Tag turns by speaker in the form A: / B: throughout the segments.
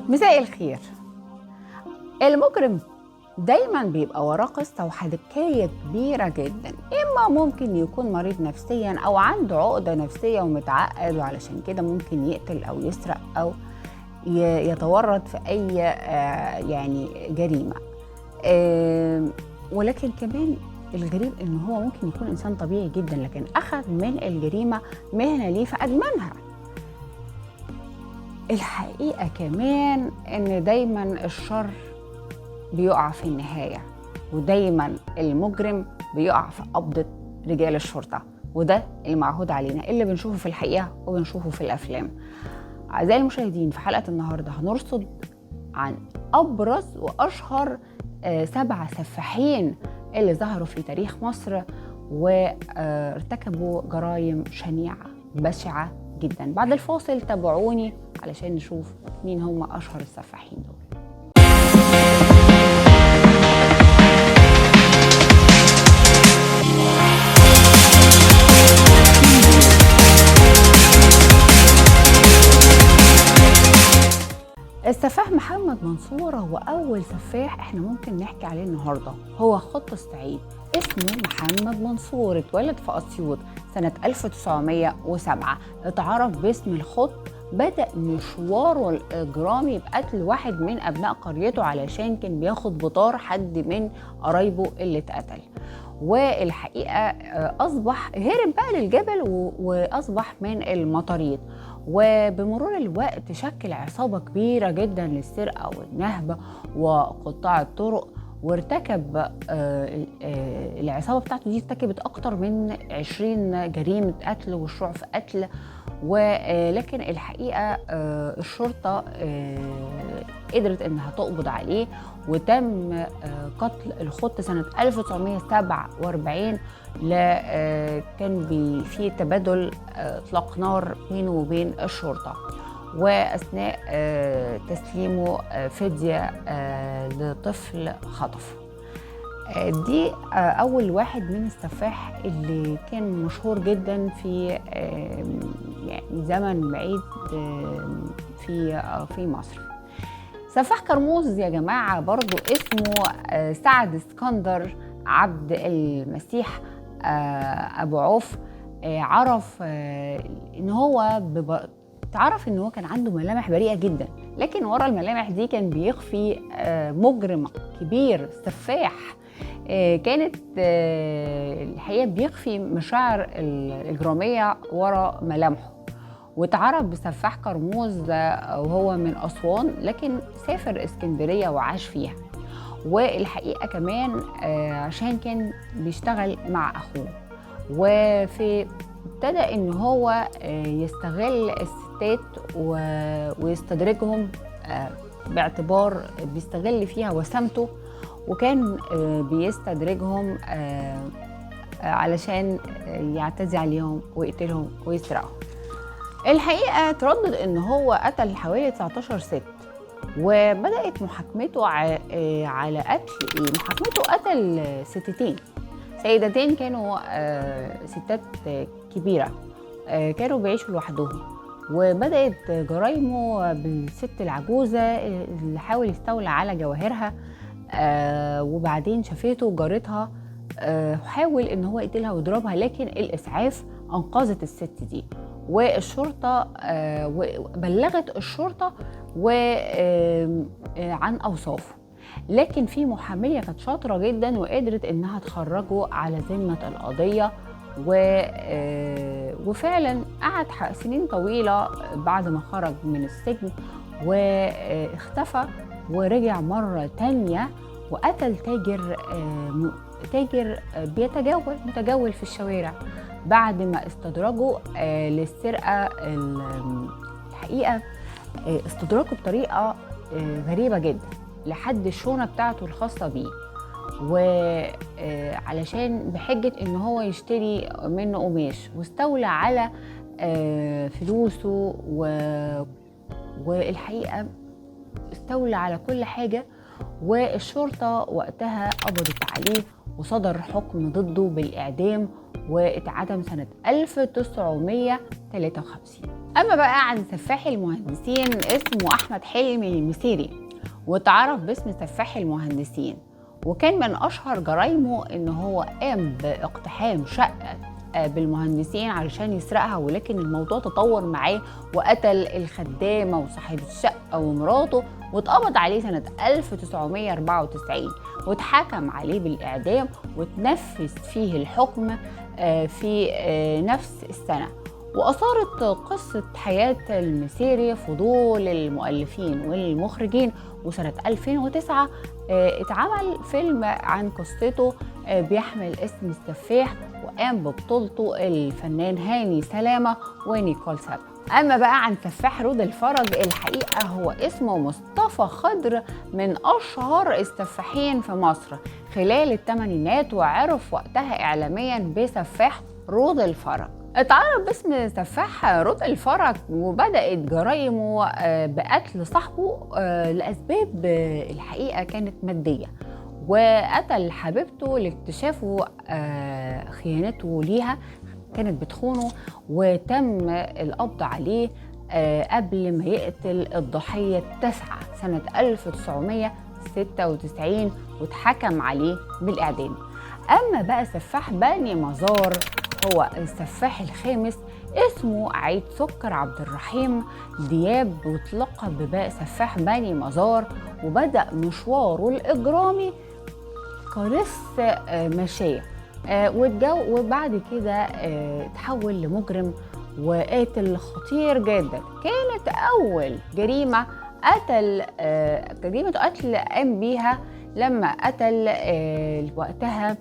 A: مساء الخير. المجرم دايما بيبقى وراه قصة وحبكية كبيرة جدا، إما ممكن يكون مريض نفسيا أو عنده عقدة نفسية ومتعقد، وعلشان كده ممكن يقتل أو يسرق أو يتورط في أي يعني جريمة. ولكن كمان الغريب إن هو ممكن يكون إنسان طبيعي جدا، لكن أخذ من الجريمة مهنة ليه فأدمنها. الحقيقة كمان إن دايما الشر بيقع في النهاية، ودايما المجرم بيقع في قبضة رجال الشرطة، وده المعهود علينا اللي بنشوفه في الحقيقة وبنشوفه في الأفلام. أعزائي المشاهدين، في حلقة النهاردة هنرصد عن أبرز وأشهر 7 سفاحين اللي ظهروا في تاريخ مصر وارتكبوا جرائم شنيعة بشعة جدا. بعد الفاصل تابعوني علشان نشوف مين هم أشهر السفاحين دول. السفاح محمد منصور هو أول سفاح احنا ممكن نحكي عليه النهارده. هو خط الصعيد، اسمه محمد منصور، اتولد في أسيوط سنة 1907. اتعرف باسم الخط. بدأ مشواره الإجرامي بقتل واحد من أبناء قريته علشان كان بياخد بطار حد من قرايبه اللي اتقتل. والحقيقة أصبح هرب بقى للجبل وأصبح من المطاريد. وبمرور الوقت شكل عصابة كبيرة جدا للسرقة والنهب وقطاع الطرق، وارتكب العصابة بتاعته دي ارتكبت أكتر من 20 جريمة قتل وشروع في قتل. ولكن الحقيقة الشرطة قدرت انها تقبض عليه، وتم قتل الخط سنة 1947. كان في تبادل اطلاق نار بينه وبين الشرطة، واثناء تسليمه فدية لطفل خطف. دي أول واحد من السفاح اللي كان مشهور جدا في يعني زمن بعيد في مصر. سفاح كرموز يا جماعة برضو اسمه سعد اسكندر عبد المسيح أبو عوف. عرف إن هو تعرف إن هو كان عنده ملامح بريئة جدا، لكن ورا الملامح دي كان بيخفي مجرم كبير سفاح. كانت الحقيقة بيخفي مشاعر الإجرامية ورا ملامحه. واتعرف بسفاح كرموز وهو من أسوان، لكن سافر اسكندرية وعاش فيها. والحقيقة كمان عشان كان بيشتغل مع أخوه، ابتدى إن هو يستغل الستات ويستدرجهم باعتبار بيستغل فيها وسامته، وكان بيستدرجهم علشان يعتدي عليهم ويقتلهم ويسرقهم. الحقيقة تردد ان هو قتل حوالي 19 ست، وبدأت محاكمته على قتل محاكمته قتل سيدتين كانوا ستات كبيرة، كانوا بيعيشوا لوحدهم. وبدأت جرايمه بالست العجوزة اللي حاول يستولى على جواهرها، وبعدين شافته جارتها حاول ان هو يقتلها ويضربها، لكن الاسعاف انقذت الست دي. والشرطه بلغت الشرطه عن اوصافه، لكن في محاميه كانت شاطره جدا وقدرت انها تخرجه على ذمه القضيه. وفعلا قعد سنين طويله بعد ما خرج من السجن، واختفى ورجع مرة تانية وقتل تاجر متجول في الشوارع بعد ما استدرجوا للسرقة. الحقيقة استدرجوا بطريقة غريبة جدا لحد الشونة بتاعته الخاصة بيه، وعلشان بحجة ان هو يشتري منه قماش، واستولى على فلوسه والحقيقة استولى على كل حاجة. والشرطة وقتها قبضت عليه وصدر حكم ضده بالإعدام، واتعدم سنة 1953. أما بقى عن سفاح المهندسين، اسمه أحمد حلمي المسيري، واتعرف باسم سفاح المهندسين. وكان من أشهر جرايمه إن هو قام باقتحام شقة بالمهندسين علشان يسرقها، ولكن الموضوع تطور معاه وقتل الخدامة وصاحب الشقة ومراته، واتقبض عليه سنة 1994 واتحكم عليه بالإعدام، وتنفذ فيه الحكم في نفس السنة. وأثارت قصة حياة المسيري فضول المؤلفين والمخرجين، وسنة 2009 اتعمل فيلم عن قصته بيحمل اسم السفاح، وقام ببطولته الفنان هاني سلامة ونيكول سابا. أما بقى عن سفاح رود الفرج، الحقيقة هو اسمه مصطفى خضر، من أشهر السفاحين في مصر خلال الثمانينات، وعرف وقتها إعلاميا بسفاح رود الفرج. اتعرف باسم سفاح رود الفرج، وبدأت جرايمه بقتل صاحبه لأسباب الحقيقة كانت مادية، وقتل حبيبته لاكتشافه خيانته ليها، كانت بتخونه، وتم القبض عليه قبل ما يقتل الضحية التاسعة سنة 1996، واتحكم عليه بالإعدام. أما بقى سفاح بني مزار، هو السفاح الخامس، اسمه عيد سكر عبد الرحيم دياب، واتلقب بباء سفاح بني مزار، وبدأ مشواره الإجرامي كلص مشاية، وبعد كده تحول لمجرم وقاتل خطير جدا. كانت أول جريمة قتل قام بيها لما قتل وقتها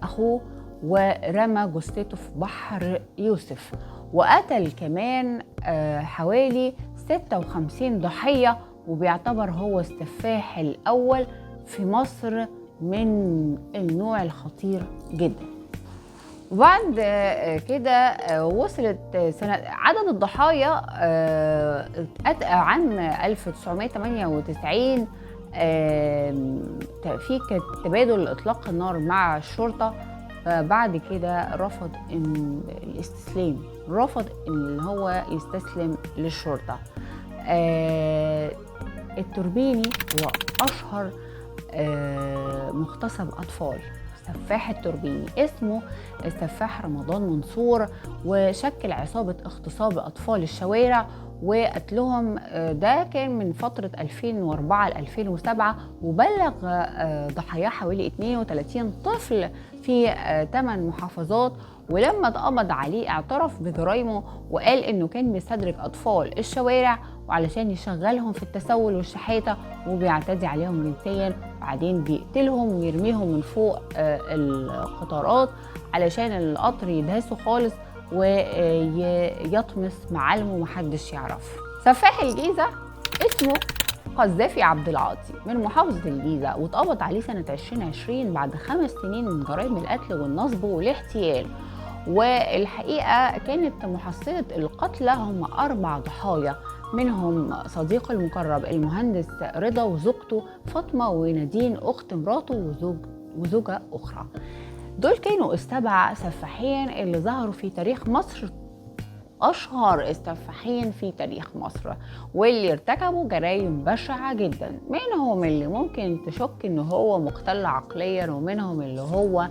A: أخوه ورمى جثته في بحر يوسف، وقتل كمان حوالي 56 ضحية، وبيعتبر هو السفاح الأول في مصر من النوع الخطير جدا. وبعد كده وصلت عدد الضحايا عام 1998 في تبادل إطلاق النار مع الشرطة. بعد كده رفض الاستسلام، رفض ان هو يستسلم للشرطة. التوربيني هو اشهر مغتصب اطفال، سفاح التوربيني، اسمه السفاح رمضان منصور، وشكل عصابة اغتصاب اطفال الشوارع وقتلهم. ده كان من فترة 2004 ل 2007، وبلغ ضحاياه حوالي 32 طفل في 8 محافظات. ولما اتقبض عليه اعترف بجرايمه، وقال انه كان بيستدرج اطفال الشوارع وعلشان يشغلهم في التسول والشحاته، وبيعتدي عليهم جنسيا، وبعدين بيقتلهم ويرميهم من فوق القطارات علشان القطر يدهسه خالص ويطمس معالمه ومحدش يعرف. سفاح الجيزه اسمه قذافي عبد العاطي، من محافظة الجيزة، واتقبض عليه سنة 2020 بعد 5 سنين من جرائم القتل والنصب والاحتيال. والحقيقة كانت محصلة القتلى هم 4 ضحايا، منهم صديقه المقرب المهندس رضا وزوجته فاطمة، ونادين أخت مراته وزوجة أخرى. دول كانوا ال7 سفاحين اللي ظهروا في تاريخ مصر، أشهر السفاحين في تاريخ مصر، واللي ارتكبوا جرائم بشعة جدا. منهم اللي ممكن تشك إنه هو مختل عقليا، ومنهم اللي هو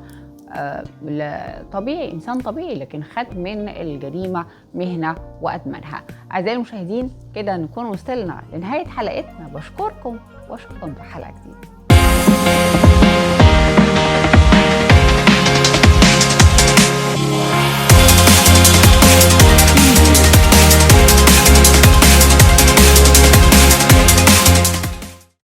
A: طبيعي، إنسان طبيعي، لكن خد من الجريمة مهنة وأدمنها. أعزائي المشاهدين، كده نكون وصلنا لنهاية حلقتنا. بشكركم وأشوفكم في حلقة جديدة.